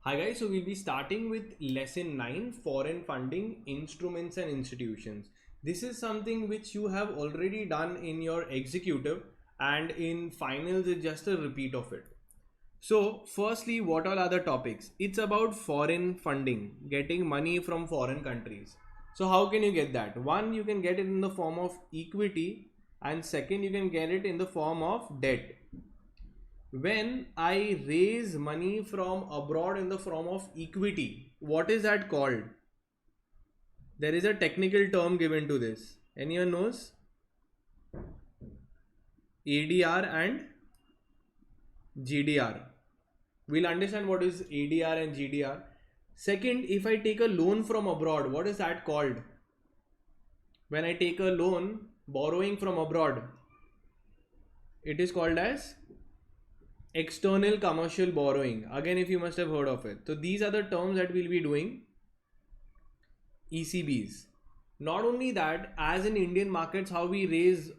Hi guys, so we'll be starting with lesson 9, foreign funding instruments and institutions. This is something which you have already done in your executive, and in finals it's just a repeat of it. So firstly, what all are the topics? It's about foreign funding, getting money from foreign countries. So how can you get that? One, you can get it in the form of equity, and second, you can get it in the form of debt. When I raise money from abroad in the form of equity, what is that called? There is a technical term given to this. Anyone knows? ADR and GDR. We'll understand what is ADR and GDR. Second, if I take a loan from abroad, what is that called? When I take a loan, borrowing from abroad, it is called as external commercial borrowing. Again, if you must have heard of it. So these are the terms that we'll be doing. ECBs. Not only that, as in Indian markets, how we raise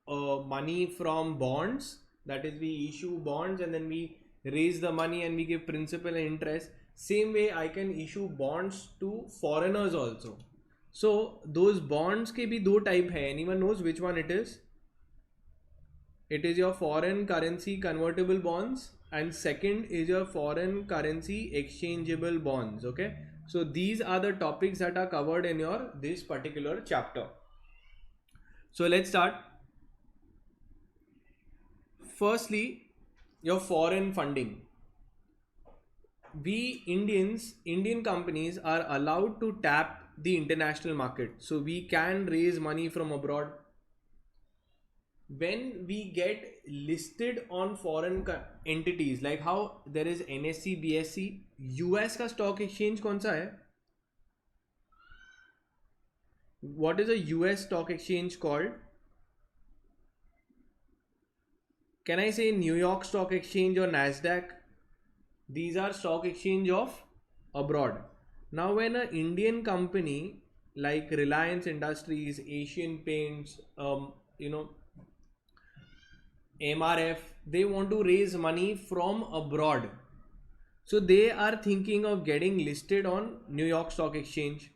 money from bonds, that is, we issue bonds and then we raise the money and we give principal and interest. Same way, I can issue bonds to foreigners also. So those bonds के भी दो type है. Anyone knows which one it is? It is your foreign currency convertible bonds, and second is your foreign currency exchangeable bonds. Okay, so these are the topics that are covered in your this particular chapter. So let's start. Firstly, your foreign funding. We Indian companies are allowed to tap the international market, so we can raise money from abroad. When we get listed on foreign entities, like how there is NSE, BSE, US का stock exchange कौन सा है? What is a US stock exchange called? Can I say New York Stock Exchange or Nasdaq? These are stock exchange of abroad. Now when an Indian company like Reliance Industries, Asian Paints, MRF, they want to raise money from abroad. So they are thinking of getting listed on New York Stock Exchange.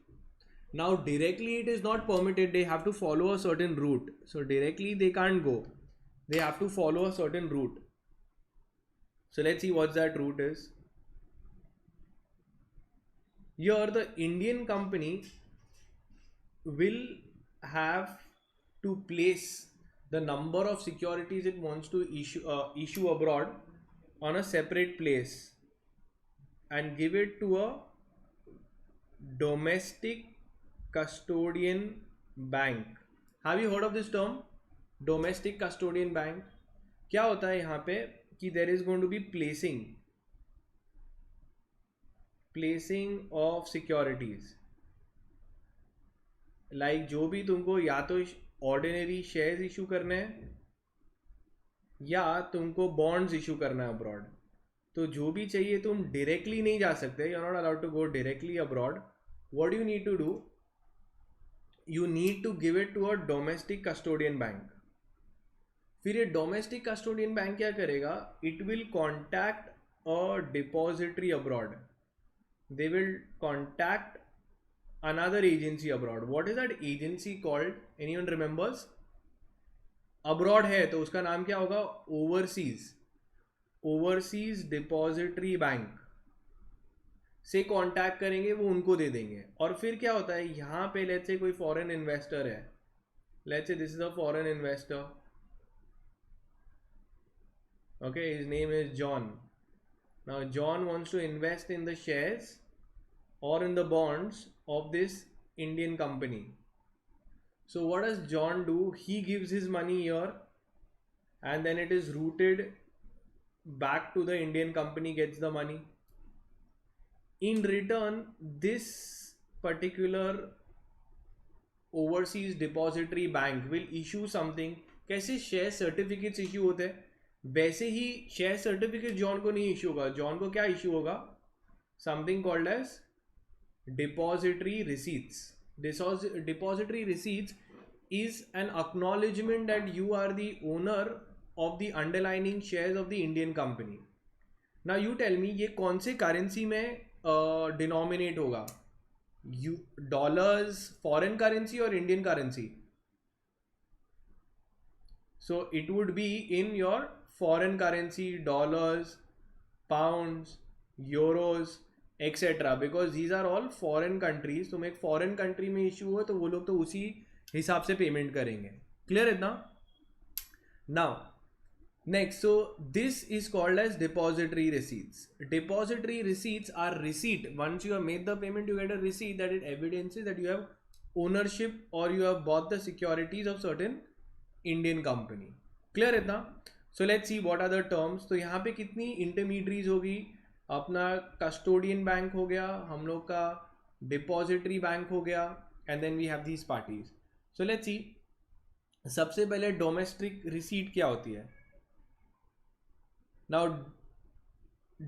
Now directly it is not permitted, they have to follow a certain route. So directly they can't go. They have to follow a certain route. So let's see what that route is. Here the Indian company will have to place the number of securities it wants to issue abroad on a separate place and give it to a domestic custodian bank. Have you heard of this term? Domestic custodian bank. क्या होता है यहाँ पे कि there is going to be placing of securities. Like जो भी तुमको या तो ऑर्डिनरी शेयर्स इशू करने हैं या तुमको बॉन्ड्स इशू करना है अब्रॉड, तो जो भी चाहिए तुम डायरेक्टली नहीं जा सकते. You are not allowed to go directly abroad. What you need to do, you need to give it to a domestic custodian bank. फिर ये डोमेस्टिक कस्टोडियन बैंक क्या करेगा? It will contact a depository abroad. They will contact another agency abroad. What is that agency called? Anyone remembers? Abroad है तो उसका नाम क्या होगा? ओवरसीज डिपॉजिटरी बैंक से कांटेक्ट करेंगे, वो उनको दे देंगे. और फिर क्या होता है, यहाँ पे लेट्स से कोई फॉरेन इन्वेस्टर है. Let's say this is a foreign investor. Okay, his name is John. Now John wants to invest in the shares or in the bonds of this Indian company. So what does John do? He gives his money here and then it is routed back to the Indian company, gets the money. In return, this particular overseas depository bank will issue something. कैसे share certificates issue होते हैं, वैसे ही share certificate John को नहीं issue होगा. John को क्या issue होगा? Something called as depository receipts. Depository receipts is an acknowledgement that you are the owner of the underlying shares of the Indian company. ना यू टेल मी ये कौन से करेंसी में डिनोमिनेट होगा? यू डॉलर्स फॉरेन करेंसी और Indian currency? So it would be in your foreign currency, dollars, pounds, euros etcetera, because these are all foreign countries. तुम एक foreign country में issue हो तो वो लोग तो उसी हिसाब से पेमेंट करेंगे. क्लियर इतना? Now next, so this is called as depository receipts. Depository receipts are receipt. Once you have made the payment, you get a receipt that it evidences that you have ownership or you have bought the securities of certain Indian company. Clear इतना? So let's see what are the terms. तो यहाँ पे कितनी intermediaries होगी? अपना custodian bank हो गया, हम लोग का depository bank हो गया, and then we have these parties. So let's see. सबसे पहले domestic receipt क्या होती है? Now,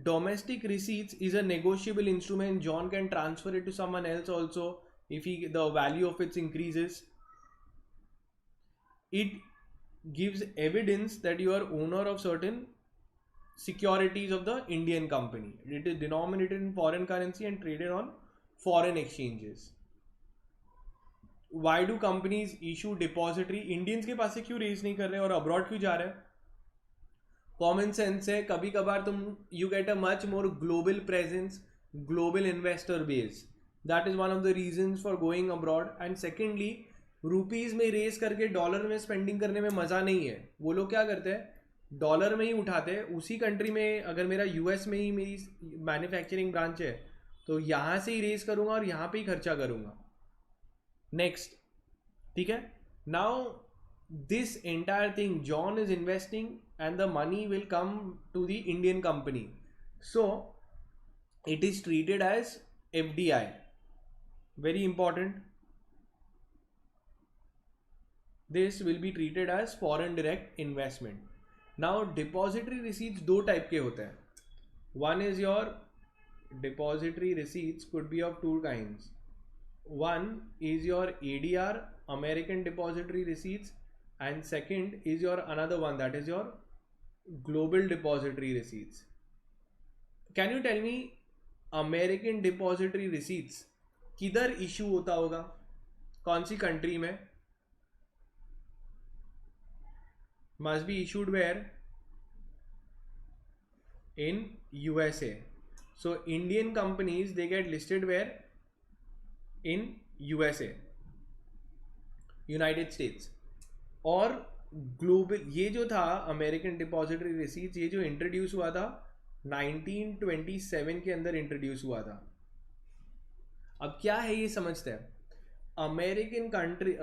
domestic receipts is a negotiable instrument. John can transfer it to someone else also if the value of it increases. It gives evidence that you are owner of certain securities of the Indian company. It is denominated in foreign currency and traded on foreign exchanges. Why do companies issue depository? Indians के पास से क्यों raise नहीं कर रहे और abroad क्यों जा रहे हैं? कॉमन सेंस है. कभी कभार तुम you get a much more global presence, global investor base. That is one of the reasons for going abroad. And secondly, rupees में रेस करके डॉलर में स्पेंडिंग करने में मज़ा नहीं है. वो लोग क्या करते हैं, डॉलर में ही उठाते हैं. उसी कंट्री में अगर मेरा यूएस में ही मेरी मैन्युफैक्चरिंग ब्रांच है तो यहाँ से ही रेस करूँगा और यहाँ पे ही खर्चा करूँगा. नेक्स्ट, ठीक है. Now this entire thing, John is investing and the money will come to the Indian company, so it is treated as FDI. Very important. This will be treated as foreign direct investment. Now depository receipts दो type के होते हैं. One is your depository receipts could be of two kinds. One is your ADR, American depository receipts, and second is your another one, that is your global depository receipts. Can you tell me American depository receipts किधर issue होता होगा, कौन सी country में? must be issued where? In USA. So Indian companies, they get listed where? In USA, United States. और global ये जो था American depository receipts, ये जो इंट्रोड्यूस हुआ था 1927 के अंदर इंट्रोड्यूस हुआ था. अब क्या है ये समझते हैं. American country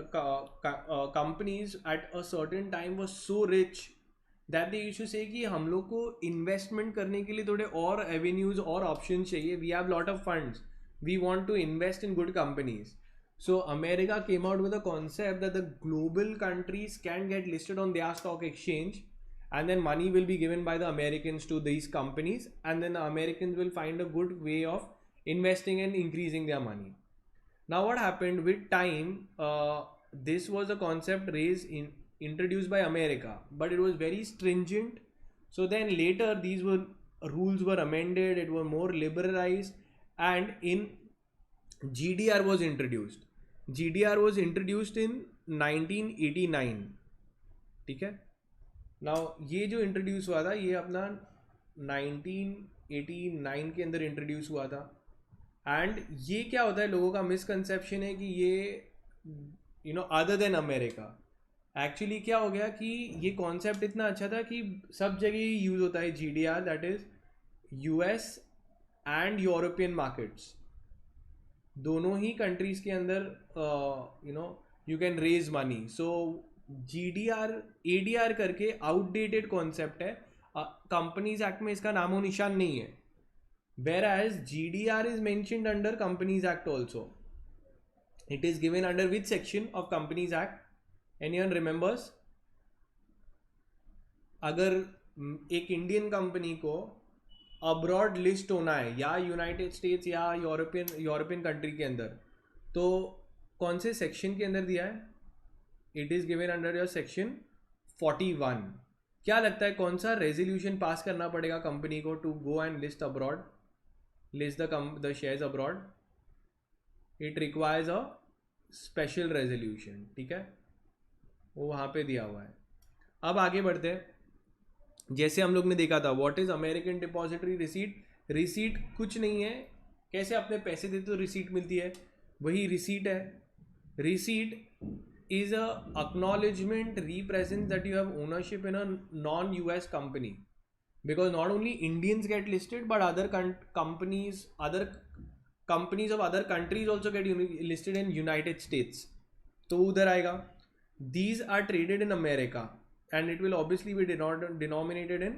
companies at a certain was so rich that they used to say कि हम लोग को इन्वेस्टमेंट करने के लिए थोड़े और एवेन्यूज और ऑप्शन चाहिए. We have lot of funds, we want to invest in good companies. So America came out with a concept that the global countries can get listed on their stock exchange, and then money will be given by the Americans to these companies, and then the Americans will find a good way of investing and increasing their money. Now what happened with time, this was a concept introduced by America, but it was very stringent. So then later these rules were amended, it was more liberalized, and in GDR was introduced. GDR was introduced in 1989. ठीक है. Now ये जो introduce हुआ था ये अपना 1989 के अंदर इंट्रोड्यूस हुआ था. एंड ये क्या होता है, लोगों का मिसकंसेप्शन है कि ये अदर देन अमेरिका. एक्चुअली क्या हो गया कि ये कॉन्सेप्ट इतना अच्छा था कि सब जगह ही यूज़ होता है GDR, that is US and European markets. दोनों ही कंट्रीज के अंदर you can raise money. So GDR ADR करके आउटडेटेड कॉन्सेप्ट है. कंपनीज एक्ट में इसका नामो निशान नहीं है. whereas GDR is mentioned under Companies Act also. It is given under which section of Companies Act? Anyone remembers? अगर एक इंडियन कंपनी को अब्रॉड लिस्ट होना है या यूनाइटेड स्टेट्स या यूरोपियन कंट्री के अंदर, तो कौन से सेक्शन के अंदर दिया है? It is given under your section 41. क्या लगता है कौन सा रेजोल्यूशन पास करना पड़ेगा कंपनी को to go and list abroad, list the shares abroad? It requires a special resolution, ठीक है, वो वहाँ पे दिया हुआ है। अब आगे बढ़ते हैं। जैसे हम लोग ने देखा था what is American depository receipt. Receipt कुछ नहीं है, कैसे अपने पैसे देते तो रिसीट मिलती है, वही रिसीट है। Receipt is a acknowledgement represents that you have ownership in a non-US company, because not only Indians get listed but other companies of other countries also get listed in United States, तो उधर आएगा। These are traded in America and it will obviously be denominated in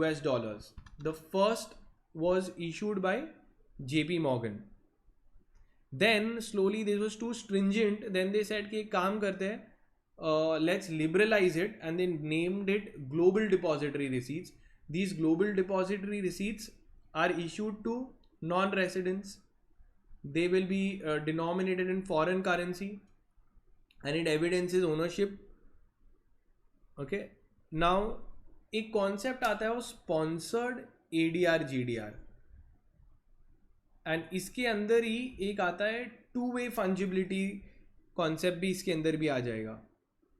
US dollars. The first was issued by JP Morgan. Then slowly this was too stringent, then they said कि एक काम करते हैं, let's liberalize it, and they named it global depository receipts. These global depository receipts are issued to non-residents. They will be denominated in foreign currency and it evidences ownership. Okay, now एक concept आता है वो sponsored ADR GDR, and इसके अंदर ही एक आता है to way फंजिबिलिटी concept भी इसके अंदर भी आ जाएगा।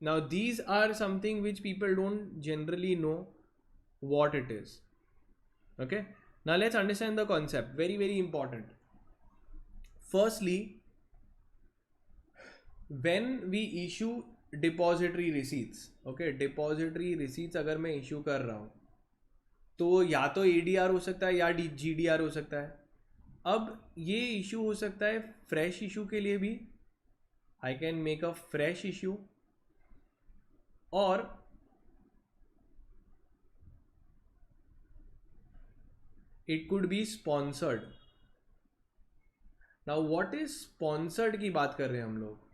Now these are something which people don't generally know what it is. Okay, now let's understand the concept, very very important. Firstly, when we issue depository receipts, okay, depository receipts अगर मैं issue कर रहा हूँ तो या तो ADR हो सकता है या GDR हो सकता है। अब ये इशू हो सकता है फ्रेश इशू के लिए भी, I can make a fresh issue, और it could be sponsored. Now what is sponsored की बात कर रहे हैं हम लोग।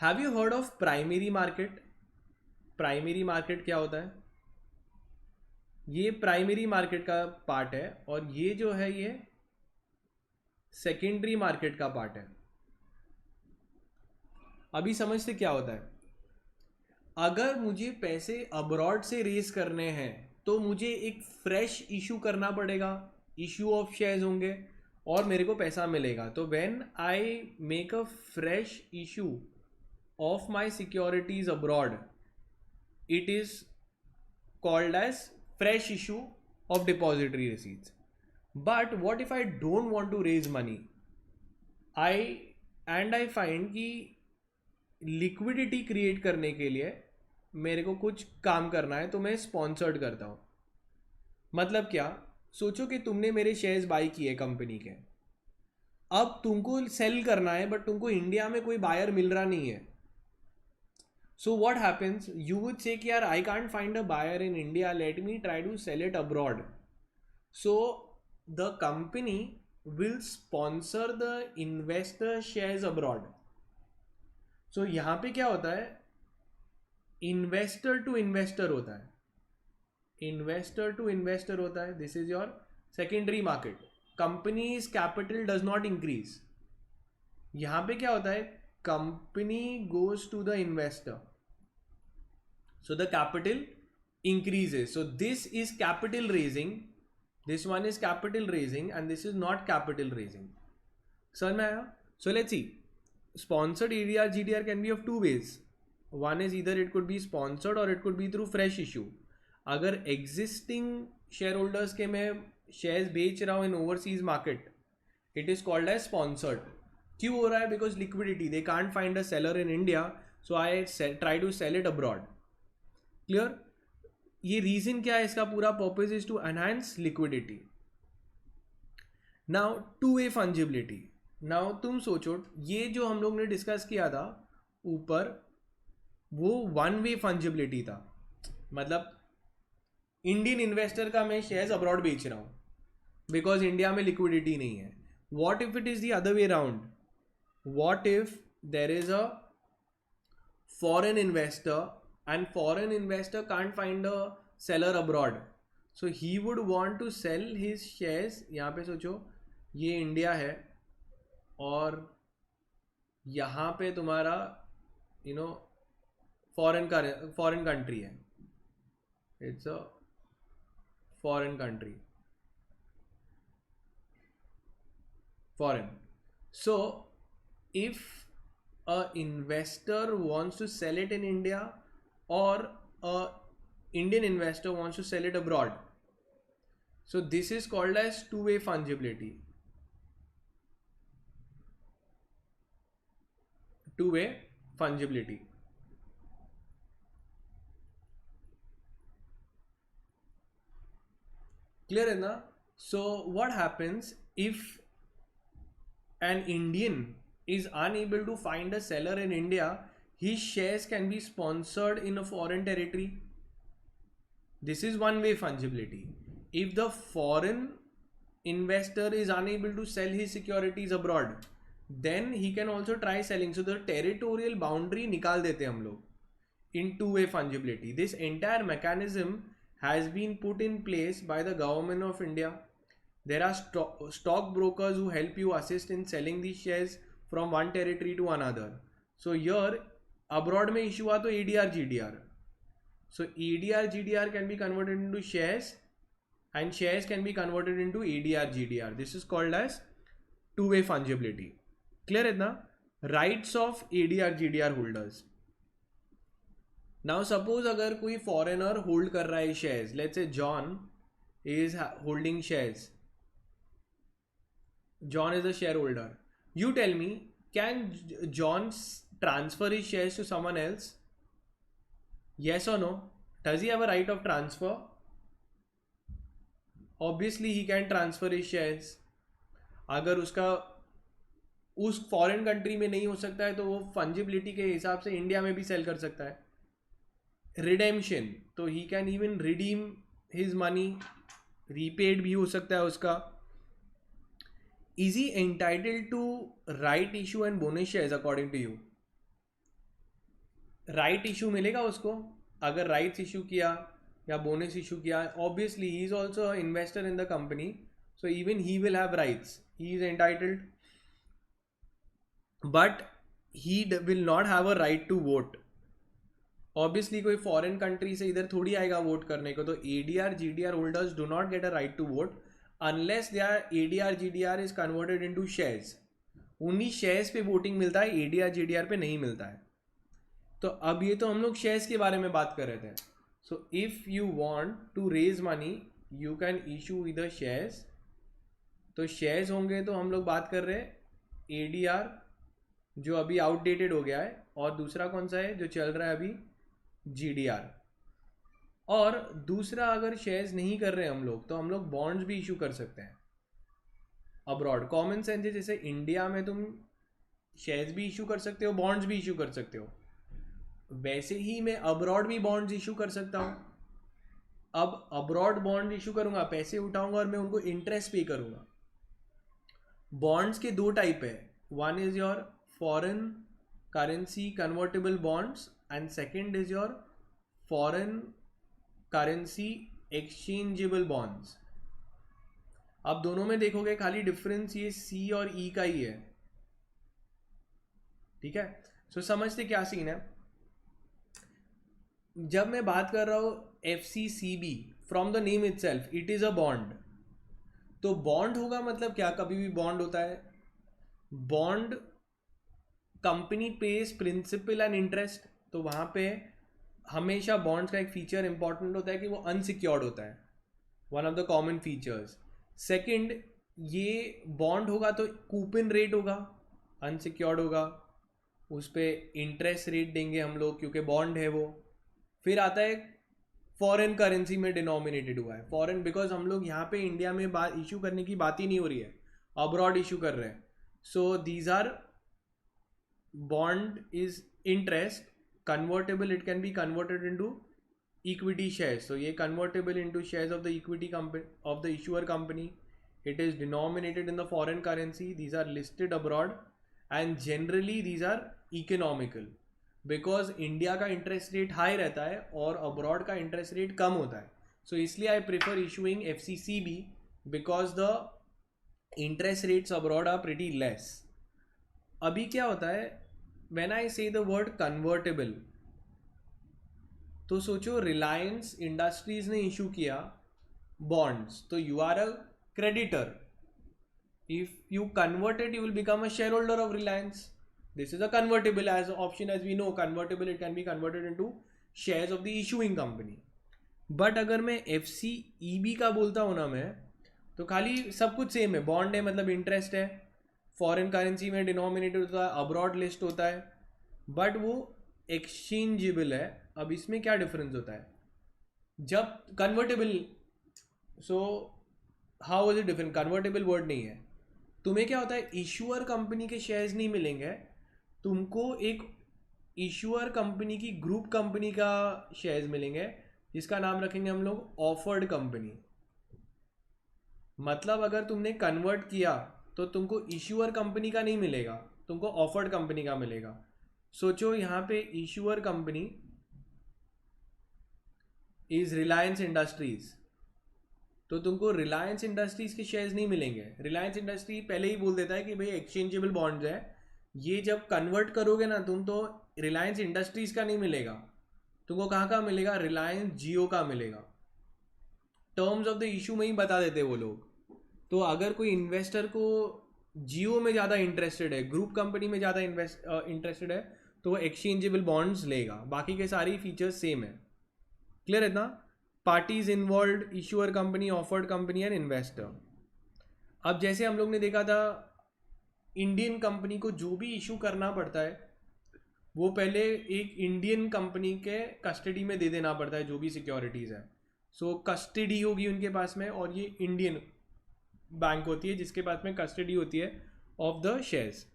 Have you heard of primary market? Primary market क्या होता है? ये प्राइमरी मार्केट का पार्ट है और ये जो है ये सेकेंडरी मार्केट का पार्ट है। अभी समझते क्या होता है। अगर मुझे पैसे अब्रॉड से रेज करने हैं तो मुझे एक फ्रेश इशू करना पड़ेगा, इशू ऑफ शेयर्स होंगे और मेरे को पैसा मिलेगा। तो when I make a fresh issue of my securities abroad, it is called as fresh issue of depository receipts. But what if I don't want to raise money? I find कि liquidity create करने के लिए मेरे को कुछ काम करना है तो मैं स्पॉन्सर्ड करता हूँ। मतलब क्या, सोचो कि तुमने मेरे शेयर्स बाई किए कंपनी के, अब तुमको सेल करना है बट तुमको इंडिया में कोई बायर मिल रहा नहीं है। So what happens? You would say कि यार I can't find a buyer in India, let me try to sell it abroad. So the company will sponsor the investor shares abroad. So यहाँ पे क्या होता है, इन्वेस्टर टू इन्वेस्टर होता है, investor to investor होता है। This is your secondary market. Companies capital does not increase. यहाँ पे क्या होता है, company goes to the investor, so the capital increases. So this is capital raising, this one is capital raising and this is not capital raising. समझ में आया? So let's see, sponsored ADR GDR can be of two ways. One is either it could be sponsored or it could be through fresh issue. अगर existing shareholders के मैं shares बेच रहा हूँ in overseas market, it is called as sponsored. क्यों हो रहा है? Because liquidity, they can't find a seller in India, so I try to sell it abroad. Clear? ये रीजन क्या है इसका? पूरा purpose is to enhance liquidity. Now two way fungibility. Now तुम सोचो, ये जो हम लोग ने डिस्कस किया था ऊपर, वो वन वे फंजिबिलिटी था। मतलब इंडियन इन्वेस्टर का मैं शेयर्स अब्रॉड बेच रहा हूँ बिकॉज इंडिया में लिक्विडिटी नहीं है। What if it is the other way round? What if there is a foreign investor and foreign investor can't find a seller abroad, so he would want to sell his shares। यहाँ पे सोचो, ये India है और यहाँ पे तुम्हारा you know foreign country है, it's a foreign country, foreign. So if a investor wants to sell it in India, or a Indian investor wants to sell it abroad, so this is called as two-way fungibility. Two-way fungibility. Clear है ना? So what happens if an Indian is unable to find a seller in India? His shares can be sponsored in a foreign territory. This is one way fungibility. If the foreign investor is unable to sell his securities abroad, then he can also try selling. So the territorial boundary निकाल देते हम लोग in two-way fungibility. This entire mechanism has been put in place by the government of India. There are stock brokers who help you assist in selling these shares from one territory to another. So here abroad में issue हुआ तो ADR GDR. So ADR GDR can be converted into shares, and shares can be converted into ADR GDR. This is called as two-way fungibility. Clear है ना? Rights of ADR GDR holders. Now suppose अगर कोई foreigner hold कर रहा है shares, let's say John is holding shares. John is a shareholder. You tell me, can John transfer his shares to someone else? Yes or no? Does he have a right of transfer? Obviously he can transfer his shares. अगर उसका उस foreign country में नहीं हो सकता है तो वो फंजिबिलिटी के हिसाब से इंडिया में भी सेल कर सकता है. रिडेम्पशन, तो he can even redeem his money, repaid भी हो सकता है उसका. Is he entitled to right issue and bonus shares according to you? Right issue मिलेगा उसको अगर राइट्स इशू किया या बोनस इशू किया. Obviously he is also investor in the company, so even he will have rights, he is entitled, but he will not have a right to vote. Obviously कोई foreign country से इधर थोड़ी आएगा vote करने को. तो ADR GDR holders do not get a right to vote unless their ADR GDR is converted into shares. उन्हीं shares पे वोटिंग मिलता है, ADR GDR पे नहीं मिलता है. तो अब ये तो हम लोग शेयर्स के बारे में बात कर रहे थे. So if you want to raise money you can issue इधर शेयर्स. तो शेयर्स होंगे तो हम लोग बात कर रहे हैं ADR जो अभी आउटडेटेड हो गया है, और दूसरा कौन सा है जो चल रहा है अभी? GDR. और दूसरा अगर शेयर्स नहीं कर रहे हम लोग तो हम लोग बॉन्ड्स भी इशू कर सकते हैं अब्रॉड. कॉमन सेंस है, जैसे इंडिया में तुम शेयर्स भी इशू कर सकते हो, बॉन्ड्स भी इशू कर सकते हो, वैसे ही मैं अब्रॉड भी बॉन्ड्स इशू कर सकता हूँ. अब अब्रॉड बॉन्ड इशू करूंगा, पैसे उठाऊंगा और मैं उनको इंटरेस्ट पे करूंगा. बॉन्ड्स के दो टाइप है, one is your foreign currency convertible bonds and second is your foreign currency exchangeable bonds. अब दोनों में देखोगे खाली डिफरेंस ये C और E का ही है. ठीक है, सो समझते क्या सीन है. जब मैं बात कर रहा हूं FCCB, from the name itself it is a bond. तो बॉन्ड होगा मतलब क्या? कभी भी बॉन्ड होता है. Bond company pays principal and interest. तो वहां पे हमेशा बॉन्ड्स का एक फीचर इंपॉर्टेंट होता है कि वो अनसिक्योर्ड होता है, one of the common features. Second, ये बॉन्ड होगा तो कूपन रेट होगा, अनसिक्योर्ड होगा, उस पर इंटरेस्ट रेट देंगे हम लोग क्योंकि बॉन्ड है वो. फिर आता है फॉरेन करेंसी में डिनोमिनेटेड हुआ है. फॉरेन बिकॉज हम लोग यहाँ पे इंडिया में बात इशू करने की बात ही नहीं हो रही है, अब्रॉड इशू कर रहे हैं. So these are bond is interest convertible, it can be converted into equity shares. So ये convertible into shares of the equity company of the issuer company. It is denominated in the foreign currency. These are listed abroad and generally these are economical because India का interest rate high रहता है और abroad का interest rate कम होता है. So इसलिए I prefer issuing FCCB because the interest rates abroad are pretty less. अभी क्या होता है, व्हेन आई से द वर्ड कन्वर्टेबल, तो सोचो रिलायंस इंडस्ट्रीज ने इशू किया बॉन्ड्स, तो you are a creditor. If you convert it, you will become a shareholder of Reliance. This is a convertible as option, as we know. Convertible, it can be converted into shares of the issuing company. But अगर मैं F C E B का बोलता हूँ ना मैं, तो खाली सब कुछ सेम है. बॉन्ड है मतलब इंटरेस्ट है, फॉरेन करेंसी में डिनोमिनेटेड होता है, अब्रॉड लिस्ट होता है, बट वो एक्सचेंजेबल है. अब इसमें क्या डिफरेंस होता है जब convertible, so how is it different? Convertible word नहीं है. तुम्हें क्या होता है, इशूअर कंपनी के शेयर्स नहीं मिलेंगे, तुमको एक इशूअर कंपनी की ग्रुप कंपनी का शेयर्स मिलेंगे, जिसका नाम रखेंगे हम लोग ऑफर्ड कंपनी. मतलब अगर तुमने कन्वर्ट किया तो तुमको इशूअर कंपनी का नहीं मिलेगा, तुमको ऑफर्ड कंपनी का मिलेगा. सोचो यहाँ पे issuer company is Reliance industries, तो तुमको रिलायंस इंडस्ट्रीज के शेयर्स नहीं मिलेंगे. रिलायंस इंडस्ट्री पहले ही बोल देता है कि भाई एक्सचेंजेबल बॉन्ड्स है, ये जब कन्वर्ट करोगे ना तुम, तो रिलायंस इंडस्ट्रीज का नहीं मिलेगा, तुमको कहाँ का मिलेगा, रिलायंस जियो का मिलेगा. टर्म्स ऑफ द इशू में ही बता देते वो लोग. तो अगर कोई इन्वेस्टर को जियो में ज़्यादा इंटरेस्टेड है, ग्रुप कंपनी में ज़्यादा इंटरेस्टेड है, तो वो एक्सचेंजेबल बॉन्ड्स लेगा. बाकी के सारी फीचर्स सेम है. क्लियर है ना? Parties involve, issuer company, offered company and investor. अब जैसे हम लोग ने देखा था, इंडियन कंपनी को जो भी इशू करना पड़ता है वो पहले एक इंडियन कंपनी के कस्टडी में दे देना पड़ता है, जो भी सिक्योरिटीज़ है. सो कस्टडी होगी उनके पास में, और ये इंडियन बैंक होती है जिसके पास में कस्टडी होती है ऑफ द शेयर्स.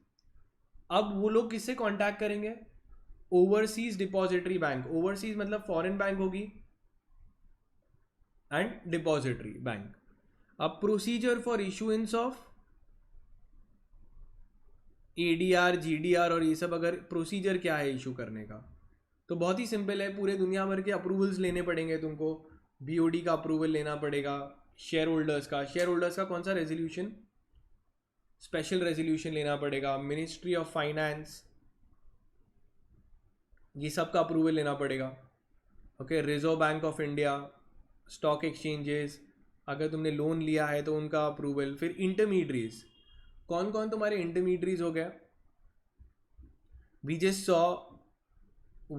अब वो लोग किससे कांटेक्ट करेंगे? Overseas depository bank. ओवरसीज मतलब फॉरेन बैंक होगी, एंड डिपॉजिटरी बैंक. अब procedure for issuance of ADR, GDR और ये सब, अगर प्रोसीजर क्या है इशू करने का, तो बहुत ही सिंपल है. पूरे दुनिया भर के अप्रूवल्स लेने पड़ेंगे तुमको. बीओडी का अप्रूवल लेना पड़ेगा, शेयर होल्डर्स का. शेयर होल्डर्स का कौन सा रेजोल्यूशन? स्पेशल रेजोल्यूशन लेना पड़ेगा. मिनिस्ट्री ऑफ फाइनेंस, ये सब का अप्रूवल लेना पड़ेगा. Okay. Reserve bank of India, stock exchanges, अगर तुमने लोन लिया है तो उनका अप्रूवल. फिर इंटरमीडियरीज, कौन कौन तुम्हारे इंटरमीडियरीज हो गया? We just saw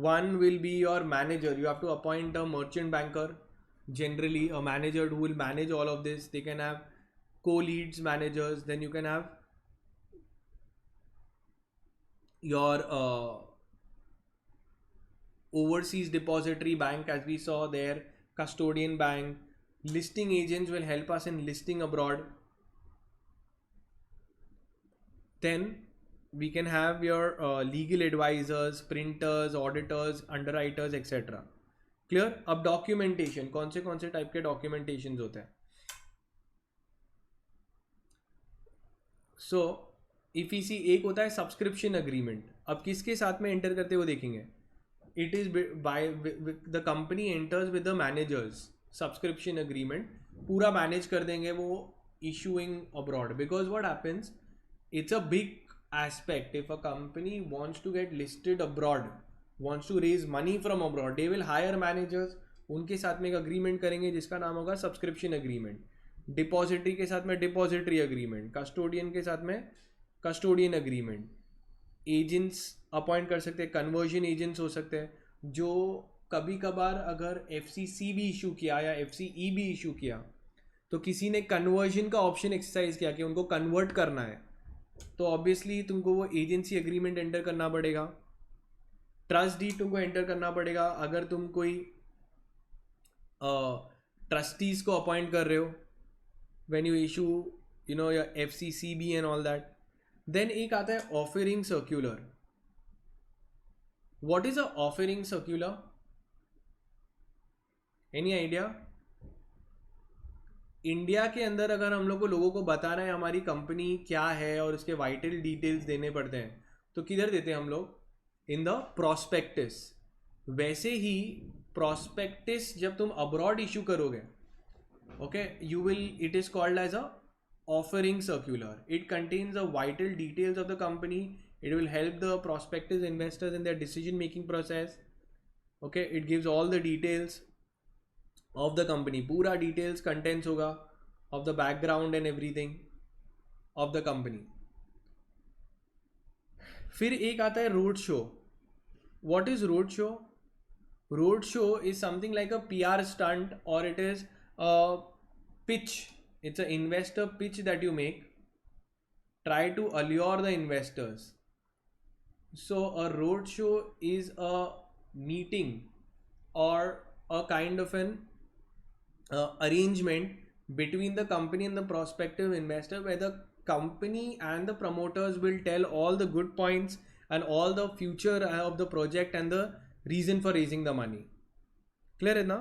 one will be your manager. You have to appoint a merchant banker, generally a manager who will manage all of this. They can have co-leads managers. Then you can have your overseas depository bank, as we saw there, custodian bank. Listing agents will help us in listing abroad. Then we can have your legal advisors, printers, auditors, underwriters, etc. Clear? अब documentation, कौन से type के documentation होते हैं? सो इफीसी एक होता है subscription agreement. अब किसके साथ में एंटर करते हुए देखेंगे? It is by the company enters with the managers subscription agreement. पूरा मैनेज कर देंगे वो issuing abroad. Because what happens, it's a big aspect. If a company wants to get listed abroad, wants to raise money from abroad, they will hire managers. उनके साथ में एक agreement करेंगे जिसका नाम होगा सब्सक्रिप्शन अग्रीमेंट. डिपॉजिटरी के साथ में डिपॉजिटरी अग्रीमेंट, कस्टोडियन के साथ में कस्टोडियन अग्रीमेंट. एजेंट्स अपॉइंट कर सकते हैं, कन्वर्जन एजेंट्स हो सकते हैं, जो कभी कभार अगर एफसीसी भी इशू किया या एफसीई भी इशू किया, तो किसी ने कन्वर्जन का ऑप्शन एक्सरसाइज किया कि उनको कन्वर्ट करना है, तो ऑब्वियसली तुमको वो एजेंसी एग्रीमेंट एंटर करना पड़ेगा. ट्रस्ट डीड तुमको एंटर करना पड़ेगा अगर तुम कोई ट्रस्टीज को अपॉइंट कर रहे हो, when you issue your FCCB and all that. Then एक आता है offering circular. What is a offering circular? Any idea? India के अंदर अगर हम लोग को लोगों को बताना है हमारी कंपनी क्या है और उसके वाइटल डिटेल्स देने पड़ते हैं, तो किधर देते हैं हम लोग? In the prospectus. वैसे ही प्रोस्पेक्टिस जब तुम अब्रॉड इशू करोगे, okay, you will, it is called as a offering circular. It contains the vital details of the company, It will help the prospective investors in their decision making process. Okay, it gives all the details of the company, पूरा details contents होगा of the background and everything of the company. फिर एक आता है road show. What is road show? Road show is something like a PR stunt, or it is a pitch. It's an investor pitch that you make. Try to allure the investors. So a road show is a meeting or a kind of an arrangement between the company and the prospective investor, where the company and the promoters will tell all the good points and all the future of the project and the reason for raising the money. Clear है ना?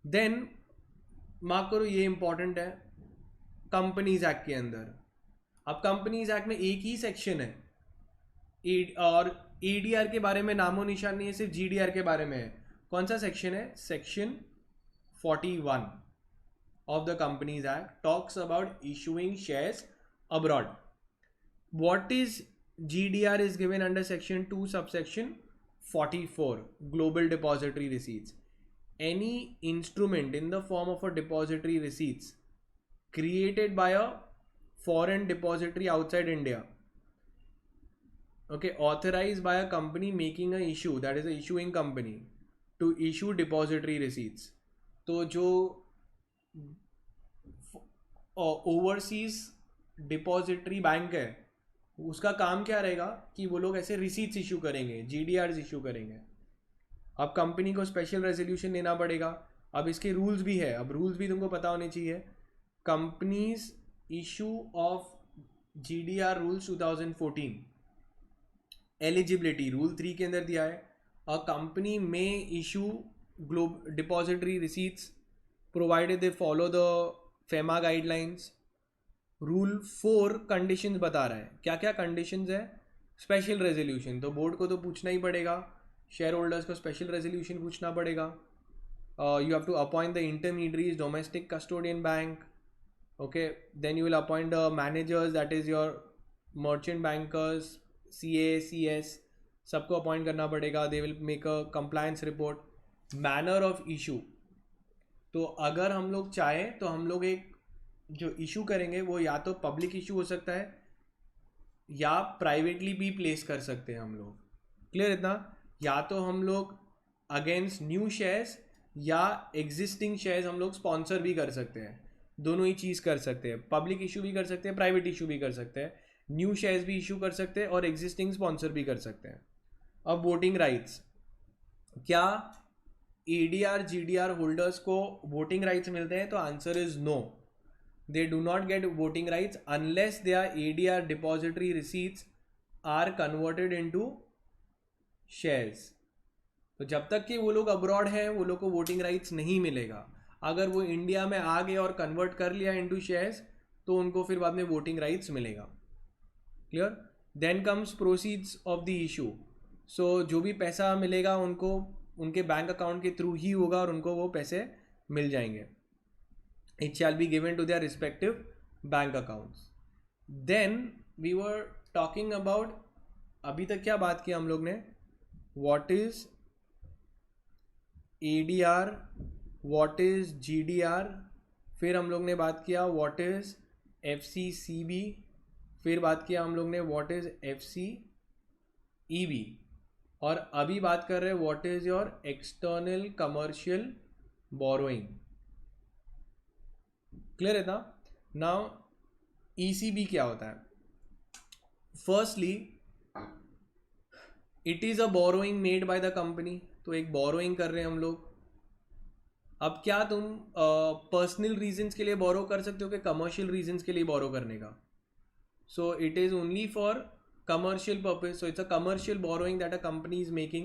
Then mark करो, ये important है. Companies act के अंदर, अब companies act में एक ही सेक्शन है और एडीआर के बारे में नामो निशान नहीं है, सिर्फ जीडीआर के बारे में है. कौन सा सेक्शन है? Section 41 of the Companies Act talks about issuing shares abroad. What is GDR is given under section 2 subsection 44, global depository receipts. Any instrument in the form of a depository receipts created by a foreign depository outside India, okay, authorized by a company making a issue, that is a issuing company, to issue depository receipts. तो जो overseas depository bank है, उसका काम क्या रहेगा कि वो लोग ऐसे रिसीट्स इशू करेंगे, जीडीआर इशू करेंगे. अब कंपनी को स्पेशल रेजोल्यूशन लेना पड़ेगा. अब इसके रूल्स भी है, अब रूल्स भी तुमको पता होने चाहिए. Companies issue of GDR rules 2014, eligibility rule 3 के अंदर दिया है. अ कंपनी में issue depository receipts provided they follow the FEMA guidelines. Rule 4 conditions बता रहा है. क्या क्या कंडीशंस है? स्पेशल रेजोल्यूशन, तो बोर्ड को तो पूछना ही पड़ेगा, शेयर होल्डर्स को स्पेशल रेजोल्यूशन पूछना पड़ेगा. You have to appoint the intermediaries, domestic custodian bank. Okay, then you will appoint the managers, that is your merchant bankers, CA CS, सबको अपॉइंट करना पड़ेगा. They will make a compliance report. Manner of issue, तो अगर हम लोग चाहें तो हम लोग एक जो इशू करेंगे वो या तो पब्लिक इशू हो सकता है या प्राइवेटली भी प्लेस कर सकते हैं हम लोग. क्लियर इतना? या तो हम लोग अगेंस्ट न्यू शेयर्स या एग्जिस्टिंग शेयर्स हम लोग स्पॉन्सर भी कर सकते हैं. दोनों ही चीज़ कर सकते हैं. पब्लिक इशू भी कर सकते हैं, प्राइवेट इशू भी कर सकते हैं, न्यू शेयर्स भी इशू कर सकते हैं और एग्जिस्टिंग स्पॉन्सर भी कर सकते हैं. अब वोटिंग राइट्स, क्या ADR GDR होल्डर्स को वोटिंग राइट्स मिलते हैं? तो answer is no. They do not get voting rights unless their ADR depository receipts are converted into shares. तो जब तक कि वो लोग अब्रॉड हैं वो लोग को वोटिंग राइट्स नहीं मिलेगा. अगर वो इंडिया में आ गए और कन्वर्ट कर लिया इनटू शेयर्स तो उनको फिर बाद में वोटिंग राइट्स मिलेगा. Clear? Then comes proceeds of the issue. So जो भी पैसा मिलेगा उनको उनके बैंक अकाउंट के थ्रू ही होगा और उनको वो पैसे मिल जाएंगे. It shall be given to their respective bank accounts. Then we were talking about, अभी तक क्या बात की हम लोग ने? What is ADR, what is GDR, फिर हम लोग ने बात किया व्हाट इज FCCB, फिर बात किया हम लोग ने व्हाट इज FCEB, और अभी बात कर रहे हैं what is your external commercial borrowing. Clear है ना? नाउ ECB क्या होता है? Firstly it is a borrowing made by the company. तो एक बोरोइंग कर रहे हैं हम लोग. अब क्या तुम पर्सनल रीजंस के लिए बोरो कर सकते हो कि कमर्शियल रीजंस के लिए बोरो करने का? So it is only for commercial purpose. So it's a commercial borrowing that a company is making,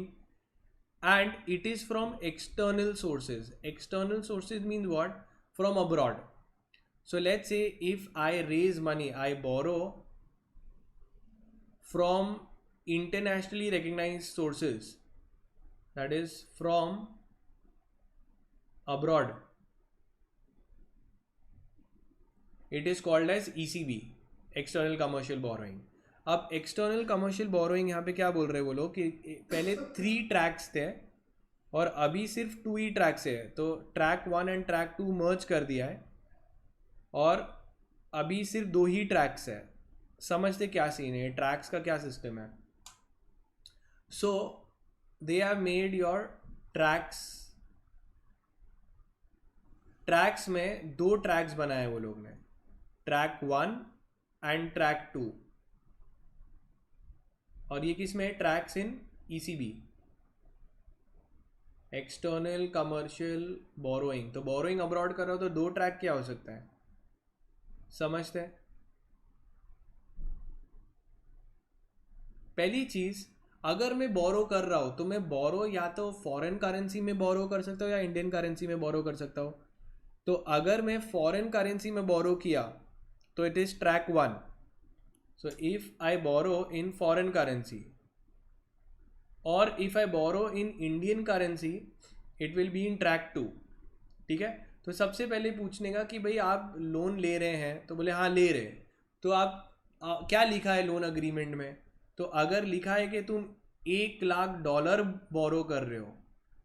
and it is from external sources. External sources means what? From abroad. So let's say if I raise money, I borrow from internationally recognized sources, that is from abroad, it is called as ECB, external commercial borrowing. अब external commercial borrowing यहाँ पे क्या बोल रहे हैं वो लोग कि पहले 3 ट्रैक्स थे और अभी सिर्फ 2 ही ट्रैक्स है, तो ट्रैक 1 एंड ट्रैक 2 मर्ज कर दिया है और अभी सिर्फ 2 ही ट्रैक्स है। समझते क्या सीन है, ट्रैक्स का क्या सिस्टम है। So they have made your tracks में 2 ट्रैक्स बनाए वो लोग ने, ट्रैक 1 एंड ट्रैक 2। और ये किस में, ट्रैक्स इन ईसीबी, एक्सटर्नल कमर्शियल बोरोइंग। तो बोरोइंग अब्रॉड कर रहा हो तो 2 ट्रैक क्या हो सकता है, समझते हैं। पहली चीज, अगर मैं बोरो कर रहा हूं तो मैं बोरो या तो फॉरेन करेंसी में बोरो कर सकता हूँ या इंडियन करेंसी में बोरो कर सकता हूँ। तो अगर मैं फॉरेन करेंसी में बोरो किया तो it is track 1। So if I borrow in foreign currency और if I borrow in Indian currency it will be in track 2। ठीक है। तो सबसे पहले पूछने का कि भाई आप लोन ले रहे हैं, तो बोले हाँ ले रहे। तो आप क्या लिखा है लोन अग्रीमेंट में, तो अगर लिखा है कि तुम $1,00,000 बोरो कर रहे हो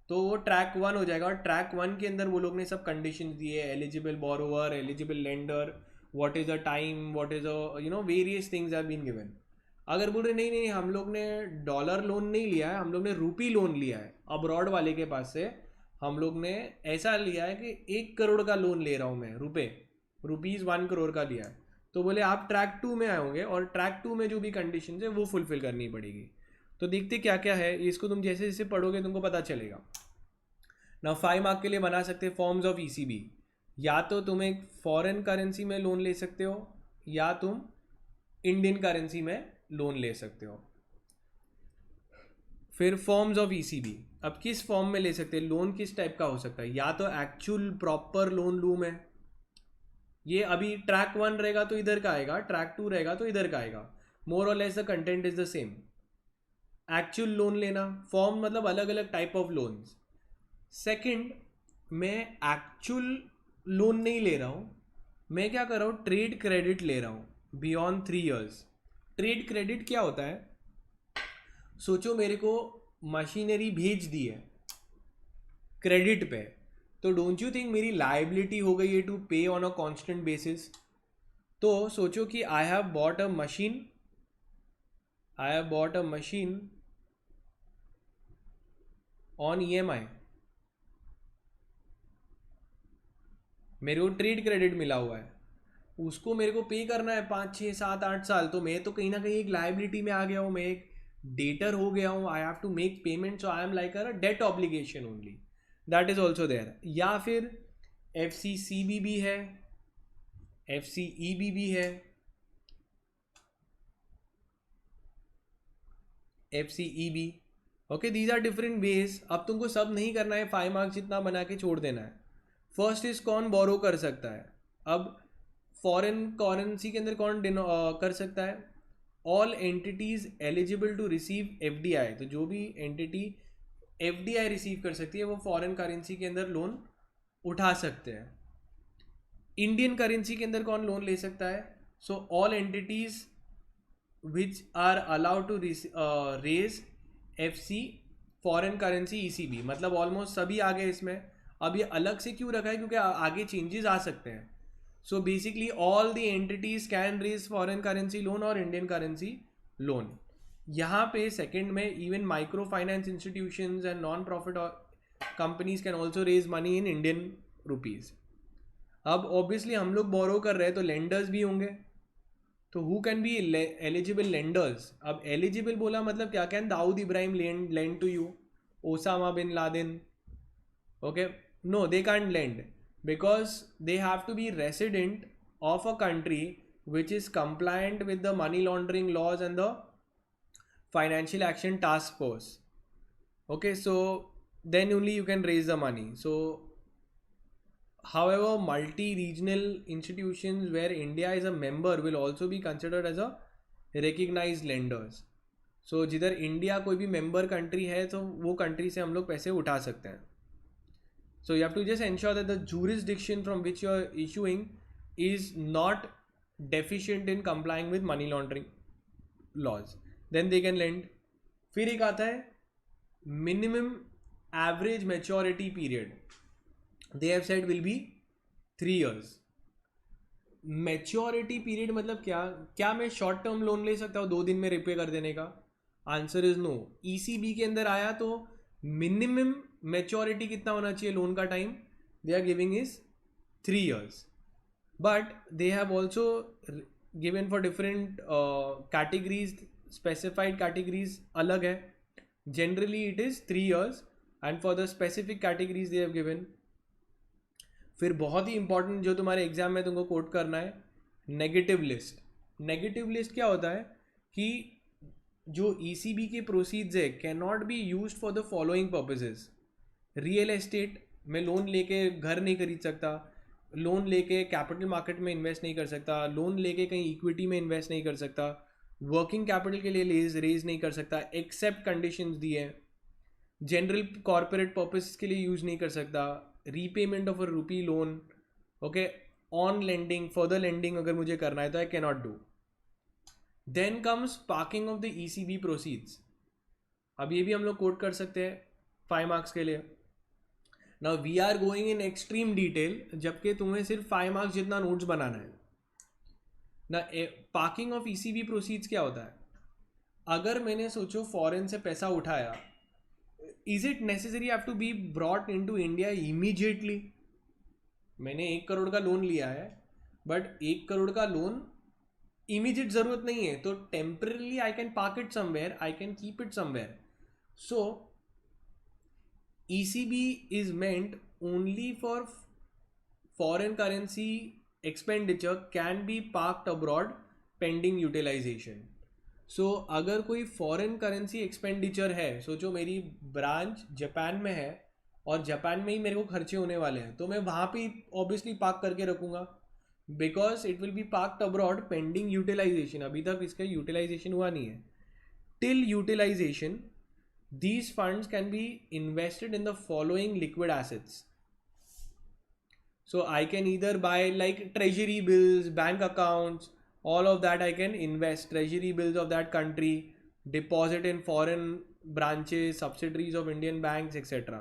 तो वो ट्रैक 1 हो जाएगा। और ट्रैक 1 के अंदर वो लोग ने सब कंडीशन दिए, eligible borrower, eligible lender, what is the time, what is various things have been given. अगर बोल रहे नहीं नहीं हम लोग ने डॉलर लोन नहीं लिया है, हम लोग ने रूपी लोन लिया है अब्रॉड वाले के पास से, हम लोग ने ऐसा लिया है कि 1 करोड़ का लोन ले रहा हूँ मैं, रुपीज़ 1 करोड़ का लिया है, तो बोले आप ट्रैक 2 में आए होंगे और ट्रैक 2 में जो भी कंडीशन है वो फुलफिल करनी पड़ेगी। तो देखते क्या क्या है, इसको तुम जैसे जैसे पढ़ोगे तुमको पता चलेगा ना। 5 मार्क के लिए बना सकते हैं फॉर्म्स ऑफ ईसीबी। या तो तुम एक फॉरेन करेंसी में लोन ले सकते हो या तुम इंडियन करेंसी में लोन ले सकते हो। फिर फॉर्म्स ऑफ ईसीबी, अब किस फॉर्म में ले सकते हैं, लोन किस टाइप का हो सकता है, या तो एक्चुअल प्रॉपर लोन लूँ मैं, ये अभी ट्रैक 1 रहेगा तो इधर का आएगा, ट्रैक 2 रहेगा तो इधर का आएगा, मोर और less the content is the same. Actual loan लेना, फॉर्म मतलब अलग अलग टाइप ऑफ लोन्स। सेकंड, मैं एक्चुअल लोन नहीं ले रहा हूँ, मैं क्या कर रहा हूँ, ट्रेड क्रेडिट ले रहा हूँ बियॉन्ड 3 years। ट्रेड क्रेडिट क्या होता है, सोचो मेरे को मशीनरी भेज दी है क्रेडिट पे, तो डोंट यू थिंक मेरी लाइबिलिटी हो गई है टू पे ऑन अ कांस्टेंट बेसिस। तो सोचो कि I have bought a machine on EMI, मेरे को ट्रेड क्रेडिट मिला हुआ है, उसको मेरे को पे करना है 5 6 7 8 साल, तो मैं तो कहीं ना कहीं एक लाइबिलिटी में आ गया हूँ, मैं एक डेटर हो गया हूँ, I have to make payment, so I am like a debt obligation only, that is also there. या फिर FCCB भी है, FCEB भी है, FCEB। Okay, these are different ways. अब तुमको सब नहीं करना है, 5 मार्क्स जितना बना के छोड़ देना है। फर्स्ट इज कौन बोरो कर सकता है, अब फॉरेन करेंसी के अंदर कौन कर सकता है, all entities eligible to receive FDI। तो जो भी एंटिटी FDI रिसीव कर सकती है वो फॉरेन करेंसी के अंदर लोन उठा सकते हैं। इंडियन करेंसी के अंदर कौन लोन ले सकता है, so all entities which are allowed to raise FC foreign currency ECB, मतलब ऑलमोस्ट सभी आ गए इसमें। अब ये अलग से क्यों रखा है, क्योंकि आगे चेंजेस आ सकते हैं। So basically all the entities can raise foreign currency loan और इंडियन करेंसी लोन। यहाँ पे सेकंड में even micro finance institutions and non profit companies can also raise money in Indian rupees. अब ऑब्वियसली हम लोग बोरो कर रहे हैं तो लेंडर्स भी होंगे, तो who can be eligible lenders. अब एलिजिबल बोला मतलब क्या, can Dawood Ibrahim lend to you, Osama bin Laden, okay, no they can't lend because they have to be resident of a country which is compliant with the money laundering laws and the financial action task force, okay, so then only you can raise the money. So however, multi-regional institutions where India is a member will also be considered as a recognized lenders. So जिधर India कोई भी member country है तो वो country से हम लोग पैसे उठा सकते हैं। So you have to just ensure that the jurisdiction from which you are issuing is not deficient in complying with money laundering laws, then they can lend. फिर एक आता है minimum average maturity period, they have said will be 3 years. Maturity period मतलब क्या? क्या मैं short term loan ले सकता हूँ 2 दिन में रिपे कर देने का? Answer is no. ईसीबी के अंदर आया तो मिनिमम मैच्योरिटी कितना होना चाहिए लोन का time? They are giving is 3 years. But they have also given for different categories, specified categories अलग है. Generally it is 3 years and for the specific categories they have given. फिर बहुत ही important जो तुम्हारे एग्जाम में तुमको coat करना है, नेगेटिव लिस्ट. नेगेटिव लिस्ट क्या होता है कि जो ईसीबी के प्रोसीड्स है can not be use for the following purposes. Real estate में लोन लेके घर नहीं खरीद सकता, लोन लेके कैपिटल मार्केट में इन्वेस्ट नहीं कर सकता, लोन लेके कहीं इक्विटी में इन्वेस्ट नहीं कर सकता, वर्किंग कैपिटल के लिए रेज नहीं कर सकता एक्सेप्ट कंडीशंस दी है, जनरल कॉर्पोरेट पर्पस के लिए यूज नहीं कर सकता, repayment of a rupee loan, okay, on lending, further lending अगर मुझे करना है तो I can not do. Then comes parking of the ECB proceeds. अब ये भी हम लोग कोट कर सकते हैं 5 marks के लिए. Now we are going in extreme detail, जबकि तुम्हें सिर्फ 5 marks जितना नोट्स बनाना है ना. पार्किंग ऑफ ईसीबी प्रोसीड्स क्या होता है? अगर मैंने सोचो फॉरेन से पैसा उठाया, is it necessary have to be brought into India immediately? मैंने 1 करोड़ का लोन लिया है, बट 1 करोड़ का लोन इमीडिएट जरूरत नहीं है, तो temporarily I can park it somewhere, I can keep it somewhere. So ECB is meant only for foreign currency expenditure can be parked abroad pending utilization. So अगर कोई foreign currency expenditure है, सोचो मेरी branch Japan में है और Japan में ही मेरे को खर्चे होने वाले हैं, तो मैं वहाँ पे ऑब्वियसली पार्क करके रखूँगा, because it will be parked abroad pending utilisation. अभी तक इसका यूटिलाइजेशन हुआ नहीं है. Till utilisation these funds can be invested in the following liquid assets. So I can either buy like treasury bills, bank accounts, all of that I can invest, treasury bills of that country, deposit in foreign branches, subsidiaries of Indian banks, etc.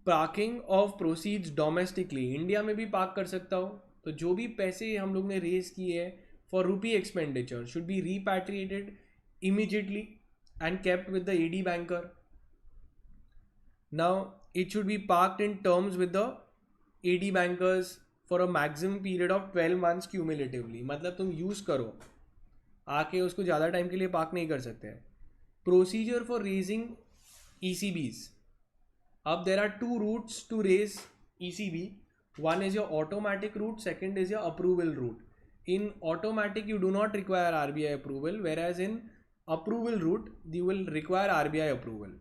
Parking of proceeds domestically, India में भी park कर सकता हूँ. तो जो भी पैसे हम लोग ने रेज किए हैं for rupee expenditure should be repatriated immediately and kept with the AD banker. Now it should be parked in terms with the AD bankers for a maximum period of 12 months cumulatively. मतलब तुम use करो, आके उसको ज़्यादा time के लिए park नहीं कर सकते. Procedure for raising ECBs. अब there are 2 routes to raise ECB. One is your automatic route, second is your approval route. In automatic you do not require RBI approval, whereas in approval route you will require RBI approval.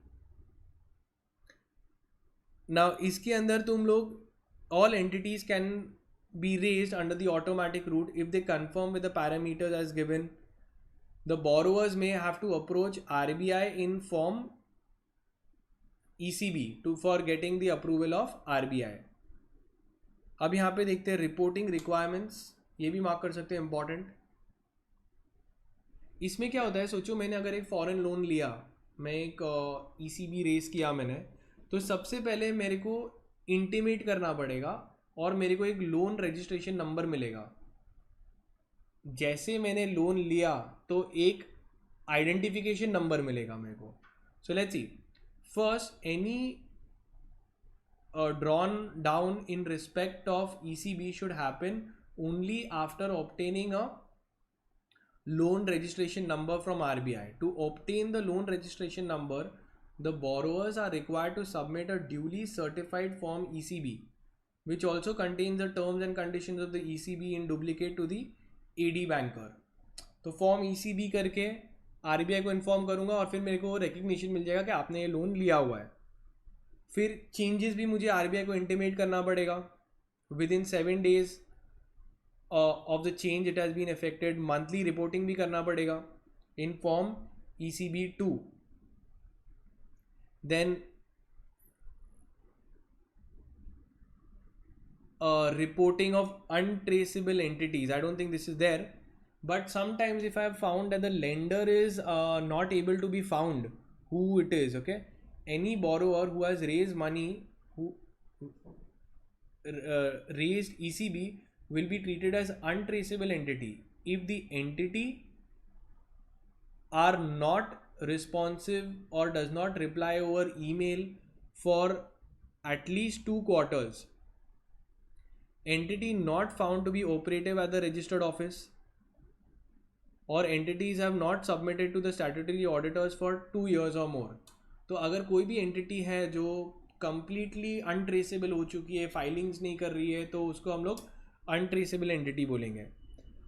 Now इसके अंदर तुम लोग all entities can be raised under the automatic route if they confirm with the parameters as given. The borrowers may have to approach RBI in form ECB for getting the approval of RBI. अब यहाँ पे देखते हैं reporting requirements, ये भी mark कर सकते हैं इंपॉर्टेंट. इसमें क्या होता है, सोचो मैंने अगर एक फॉरेन लोन लिया, मैं एक ECB रेस किया मैंने, तो सबसे पहले मेरे को इंटीमेट करना पड़ेगा और मेरे को एक लोन रजिस्ट्रेशन नंबर मिलेगा. जैसे मैंने लोन लिया तो एक आइडेंटिफिकेशन नंबर मिलेगा मेरे को. So let's see, first any drawn down in respect of ECB should happen only after obtaining a loan registration number from RBI. To obtain the loan registration number, the borrowers are required to submit a duly certified form ECB, which also contains the terms and conditions of the ECB in duplicate to the AD banker. तो form ECB करके RBI को inform करूँगा और फिर मेरे को recognition मिल जाएगा कि आपने ये लोन लिया हुआ है. फिर चेंजेस भी मुझे RBI को इंटीमेट करना पड़ेगा within 7 days of the change it has been affected. Monthly reporting भी करना पड़ेगा in form ECB2. Then reporting of untraceable entities. I don't think this is there, But sometimes if I have found that the lender is not able to be found who it is, okay, any borrower who has raised money, who raised ECB, will be treated as untraceable entity if the entity are not responsive or does not reply over email for at least 2 quarters. Entity not found to be operative at the registered office, और entities have not submitted to the statutory auditors for 2 years or more. तो अगर कोई भी entity है जो completely untraceable हो चुकी है, फाइलिंग्स नहीं कर रही है, तो उसको हम लोग अनट्रेसेबल एंटिटी बोलेंगे.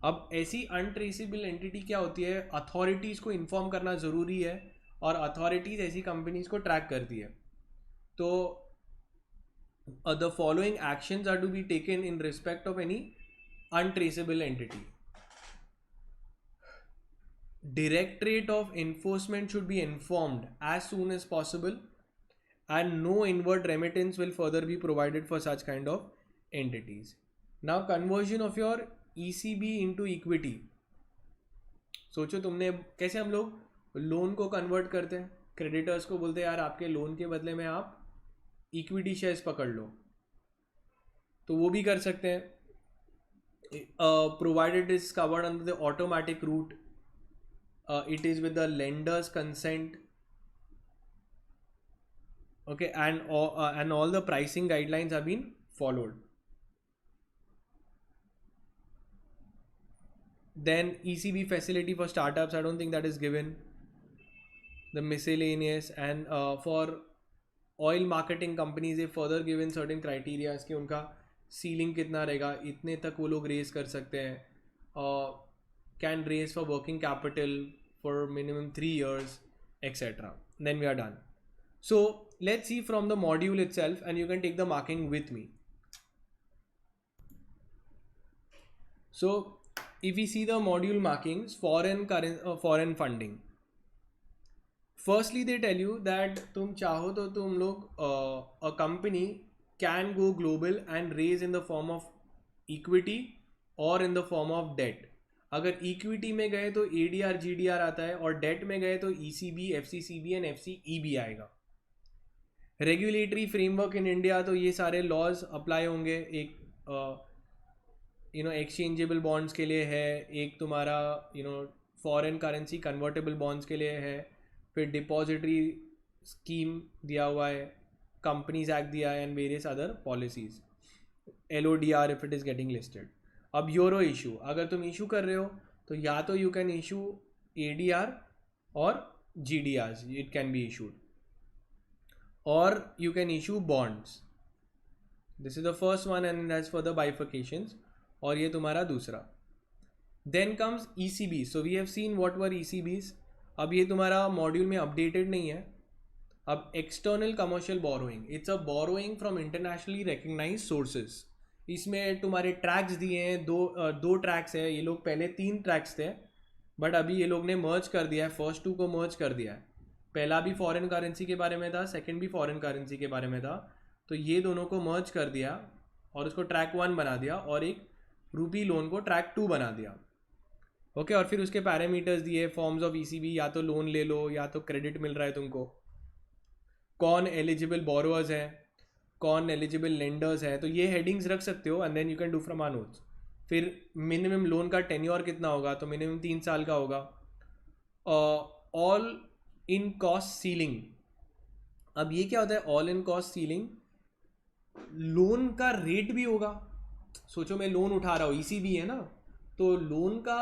अब ऐसी अनट्रेसेबल एंटिटी क्या होती है, अथॉरिटीज़ को इन्फॉर्म करना ज़रूरी है और अथॉरिटीज़ ऐसी कंपनीज को ट्रैक करती है. तो the following actions are to be taken in respect of any untraceable entity. Directorate of Enforcement should be informed as soon as possible, and no inward remittance will further be provided for such kind of entities. Now conversion of your ECB into equity. सोचो तुमने कैसे हम लोग loan को convert करते हैं, creditors को बोलते हैं यार आपके लोन के बदले में आप इक्विटी शेयर्स पकड़ लो, तो वो भी कर सकते हैं, provided is covered under the automatic route. It is with the lender's consent, okay, and all the pricing guidelines have been followed. Then ECB facility for startups, I don't think that is given. The miscellaneous, and for oil marketing companies they further given certain criteria कि उनका ceiling कितना रहेगा, इतने तक वो लोग raise कर सकते हैं, can raise for working capital for minimum 3 years, etc. Then we are done. So let's see from the module itself, and you can take the marking with me. So if we see the module markings, foreign funding. Firstly they tell you that तुम चाहो तो तुम लोग a company can go global and raise in the form of equity or in the form of debt. अगर equity में गए तो ADR GDR आता है, और डेट में गए तो ECB, FCCB एंड FCEB आएगा. रेगुलेटरी फ्रेमवर्क इन इंडिया, तो ये सारे लॉज अप्लाई होंगे. एक एक्सचेंजेबल बॉन्ड्स के लिए है, एक तुम्हारा फॉरेन करेंसी कन्वर्टेबल बॉन्ड्स के लिए है, फिर डिपॉजिटरी स्कीम दिया हुआ है, कंपनीज एक्ट दिया है, and various other policies, LODR if it is getting listed. अब यूरो इशू, अगर तुम इशू कर रहे हो तो या तो यू कैन इशू ADR और GDRs, it can be issued, और you can issue bonds. This is the first one and as for the bifurcations, और ये तुम्हारा दूसरा. Then comes ECB. So we have seen what were ECBs. अब ये तुम्हारा module में अपडेटेड नहीं है. अब external commercial borrowing, it's a borrowing from internationally recognised sources. इसमें तुम्हारे ट्रैक्स दिए हैं, दो ट्रैक्स है. ये लोग पहले 3 ट्रैक्स थे, बट अभी ये लोग ने मर्ज कर दिया है, फर्स्ट 2 को मर्ज कर दिया है. पहला भी फॉरेन करेंसी के बारे में था, सेकंड भी फॉरेन करेंसी के बारे में था, तो ये दोनों को मर्ज कर दिया और उसको ट्रैक 1 बना दिया, और एक रूपी लोन को ट्रैक 2 बना दिया. ओके, और फिर उसके पैरामीटर्स दिए, फॉर्म्स ऑफ ECB, या तो लोन ले लो या तो क्रेडिट मिल रहा है तुमको, कौन एलिजिबल बोरोअर्स हैं, कौन एलिजिबल लेंडर्स है, तो ये हेडिंग्स रख सकते हो, and then you can do from our notes. फिर मिनिमम लोन का टेन्योर कितना होगा, तो मिनिमम 3 साल का होगा. All in cost ceiling. अब ये क्या होता है all in cost ceiling? Loan का रेट भी होगा. सोचो मैं लोन उठा रहा हूँ, ECB है ना, तो लोन का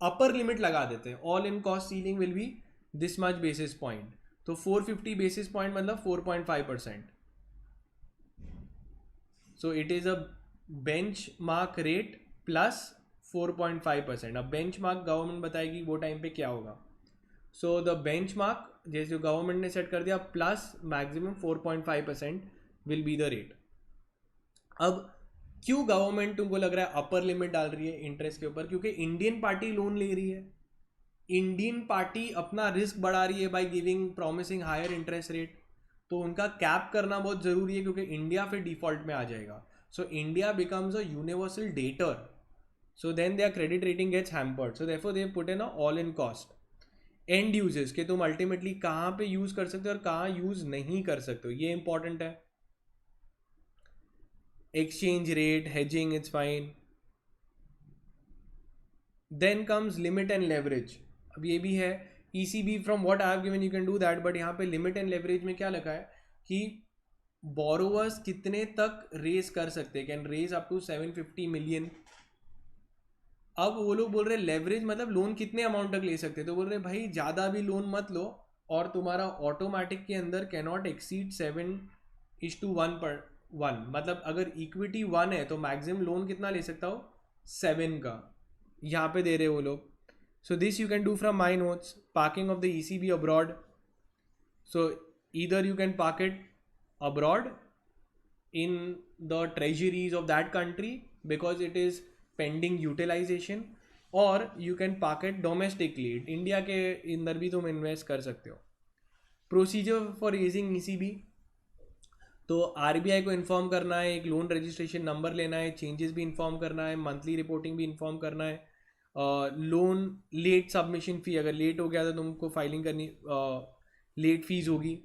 अपर लिमिट लगा देते हैं. All in cost ceiling will be this much basis point, तो 450 बेसिस पॉइंट मतलब 4.5%. So it is a benchmark rate plus 4.5%. अब benchmark गवर्नमेंट बताएगी वो टाइम पे क्या होगा. So the benchmark जैसे गवर्नमेंट ने सेट कर दिया plus maximum 4.5% will be the rate. अब क्यों गवर्नमेंट तुमको लग रहा है अपर लिमिट डाल रही है इंटरेस्ट के ऊपर? क्योंकि इंडियन पार्टी लोन ले रही है, इंडियन पार्टी अपना रिस्क बढ़ा रही है by giving promising higher interest rate, तो उनका कैप करना बहुत ज़रूरी है, क्योंकि इंडिया फिर डिफॉल्ट में आ जाएगा. So India becomes a universal debtor. So then their credit rating gets hampered. So therefore they put in a all in cost. And uses के तुम अल्टीमेटली कहाँ पे यूज कर सकते हो और कहाँ यूज नहीं कर सकते हो, ये इंपॉर्टेंट है. Exchange rate, hedging, it's fine. Then comes limit and leverage. अब ये भी है, ECB from what I have given you can do that, but यहाँ पे लिमिट एंड लेवरेज में क्या लिखा है कि बोरोवर्स कितने तक रेज कर सकते हैं, can raise up to 750 million. अब वो लोग बोल रहे लेवरेज मतलब लोन कितने अमाउंट तक ले सकते हैं, तो बोल रहे भाई ज़्यादा भी लोन मत लो, और तुम्हारा ऑटोमेटिक के अंदर कैन नॉट एक्सीड 7:1 मतलब अगर इक्विटी 1 है तो मैक्सिमम लोन कितना ले सकता हो, 7 का. यहाँ पे दे रहे वो लोग. So this you can do from my notes. Parking of the ECB abroad. So either you can park it abroad in the treasuries of that country because it is pending utilization, or you can park it domestically. India के अंदर भी तुम invest कर सकते हो. Procedure for raising ECB, तो RBI को inform करना है, एक लोन रजिस्ट्रेशन नंबर लेना है, चेंजेस भी इन्फॉर्म करना है, मंथली रिपोर्टिंग भी इन्फॉर्म करना है. लोन लेट सबमिशन फ़ी, अगर लेट हो गया तो तुमको फाइलिंग करनी, लेट फीस होगी.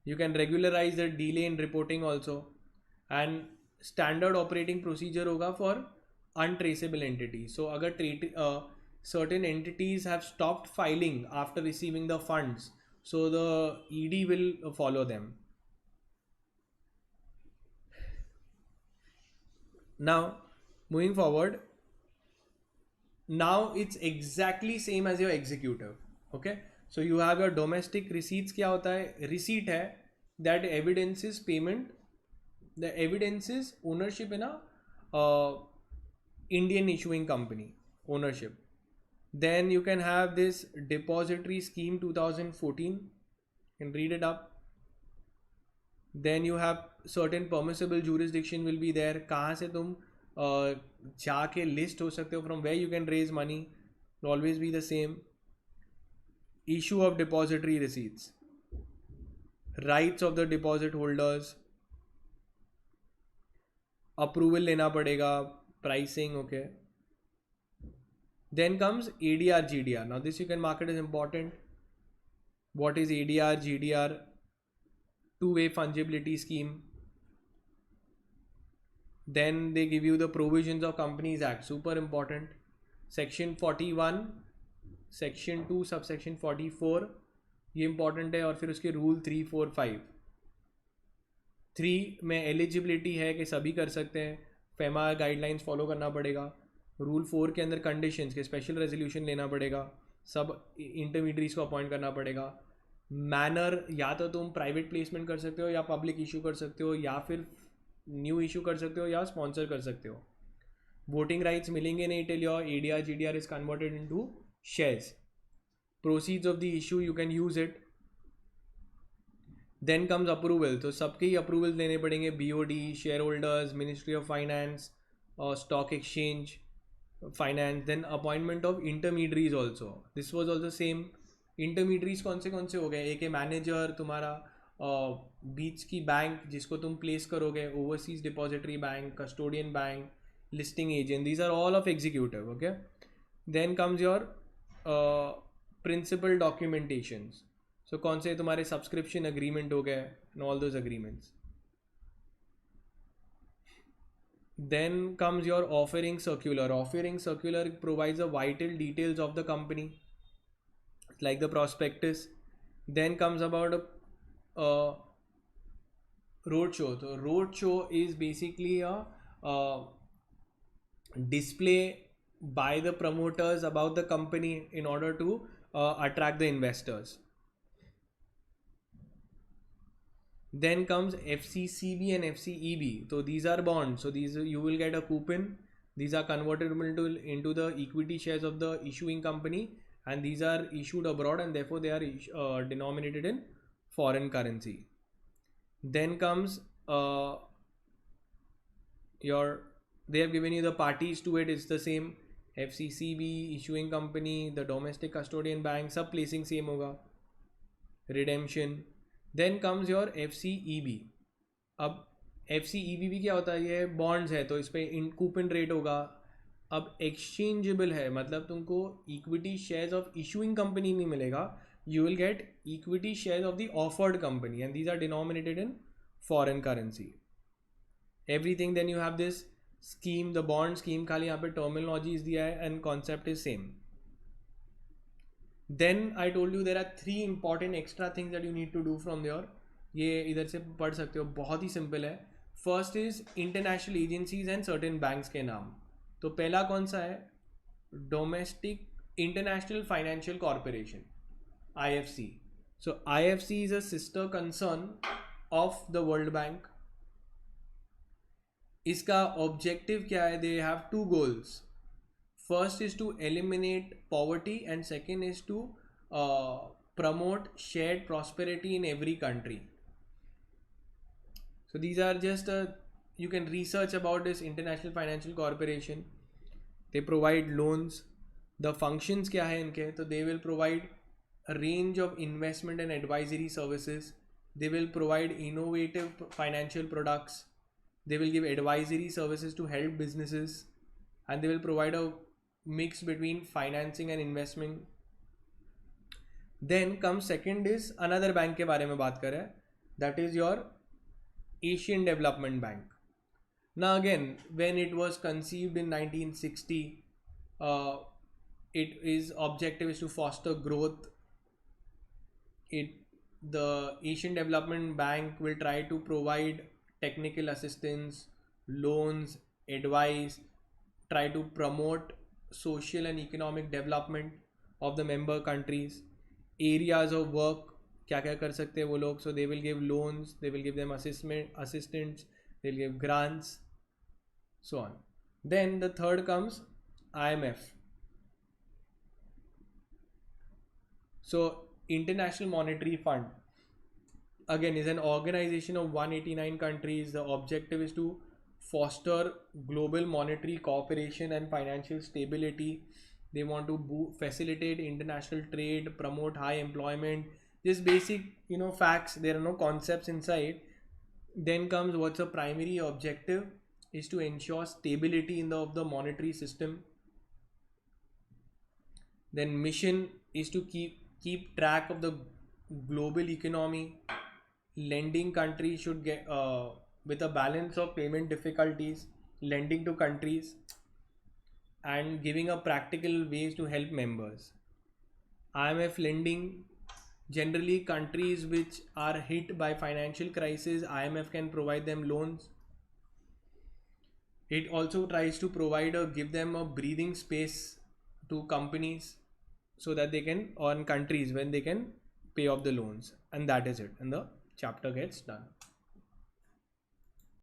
You can regularize the delay in reporting also, and standard operating procedure होगा for untraceable entities. So अगर certain entities have stopped filing after receiving the funds, so the ED will follow them. Now moving forward, now it's exactly same as your executive. Okay, so you have your domestic receipts. क्या होता है, receipt है that evidences payment, the evidences ownership in a Indian issuing company ownership. Then you can have this depository scheme 2014, you can read it up. Then you have certain permissible jurisdiction will be there, कहाँ से तुम जाके list हो सकते हो, from where you can raise money, will always be the same. Issue of depository receipts, rights of the deposit holders, approval लेना पड़ेगा, pricing. Okay, then comes ADR GDR. Now this you can mark it as important. What is ADR GDR? Two-way fungibility scheme. Then they give you the provisions of Companies Act, super important. Section 41, section 2 subsection 44, ये important है. और फिर उसके rule 3, 4, 5. 3 में eligibility है कि सभी कर सकते हैं, फेमा गाइडलाइंस फॉलो करना पड़ेगा. रूल 4 के अंदर कंडीशंस के स्पेशल रेजोल्यूशन लेना पड़ेगा, सब इंटरमीडियरीज को अपॉइंट करना पड़ेगा. मैनर, या तो तुम प्राइवेट प्लेसमेंट कर सकते हो, या पब्लिक इशू कर सकते हो, या फिर न्यू इशू कर सकते हो, या स्पॉन्सर कर सकते हो. वोटिंग राइट्स मिलेंगे नहीं till your ADR GDR is converted into shares. Proceeds of the issue you can use it. Then comes approval. तो सबके ही अप्रूवल देने पड़ेंगे, BOD, share holders, ministry of finance, और stock exchange finance. Then appointment of intermediaries also, this was also same. Intermediaries कौन से हो गए, एक मैनेजर तुम्हारा, बीच की बैंक जिसको तुम प्लेस करोगे, overseas depository bank, custodian bank, listing agent, these are all of executive. Okay, then comes your principal documentations. So कौन से तुम्हारे सब्सक्रिप्शन अग्रीमेंट हो गए, and all those agreements. Then comes your offering circular. Offering circular provides the vital details of the company like the prospectus. Then comes about a road show. So road show is basically a display by the promoters about the company in order to attract the investors. Then comes FCCB and FCEB. So these are bonds. So these you will get a coupon. These are convertible into the equity shares of the issuing company, and these are issued abroad, and therefore they are denominated in foreign currency. Then comes they have given you the parties to it. It's the same, FCCB, issuing company, the domestic custodian bank, सब placing same होगा. Redemption. Then comes your FCEB. अब FCEB भी क्या होता है, ये bonds है, तो इस पर कूपन रेट होगा, अब एक्सचेंजेबल है, मतलब तुमको equity shares of issuing company नहीं मिलेगा, you will get equity shares of the offered company, and these are denominated in foreign currency. Everything, then you have this scheme, the bond scheme, खाली यहाँ पे terminologies दिया है and concept is same. Then I told you there are 3 important extra things that you need to do from there. ये इधर से पढ़ सकते हो, बहुत ही simple है. First is international agencies and certain banks के नाम. तो पहला कौन सा है? Domestic International Financial Corporation, IFC. So IFC is a sister concern of the World Bank. इसका objective क्या है? They have 2 goals. First is to eliminate poverty and second is to promote shared prosperity in every country. So these are just you can research about this International Financial Corporation. They provide loans. The functions क्या है इनके? तो they will provide a range of investment and advisory services. They will provide innovative financial products. They will give advisory services to help businesses, and they will provide a mix between financing and investment. Then comes second is another bank के बारे में बात करें, that is your Asian Development Bank. Now again, when it was conceived in 1960, its objective is to foster growth. The Asian Development Bank will try to provide technical assistance, loans, advice, try to promote social and economic development of the member countries. Areas of work क्या क्या कर सकते हैं वो लोग? So they will give loans, they will give them assistance, they'll give grants, so on. Then the third comes IMF. So International Monetary Fund again is an organization of 189 countries. The objective is to foster global monetary cooperation and financial stability. They want to facilitate international trade, promote high employment. Just basic, facts. There are no concepts inside. Then comes what's a primary objective is to ensure stability of the monetary system. Then mission is to keep track of the global economy. Lending countries should get with a balance of payment difficulties, lending to countries and giving a practical ways to help members. IMF lending, generally countries which are hit by financial crisis, IMF can provide them loans. It also tries to give them a breathing space to companies so that they can earn countries when they can pay off the loans, and that is it, and the chapter gets done.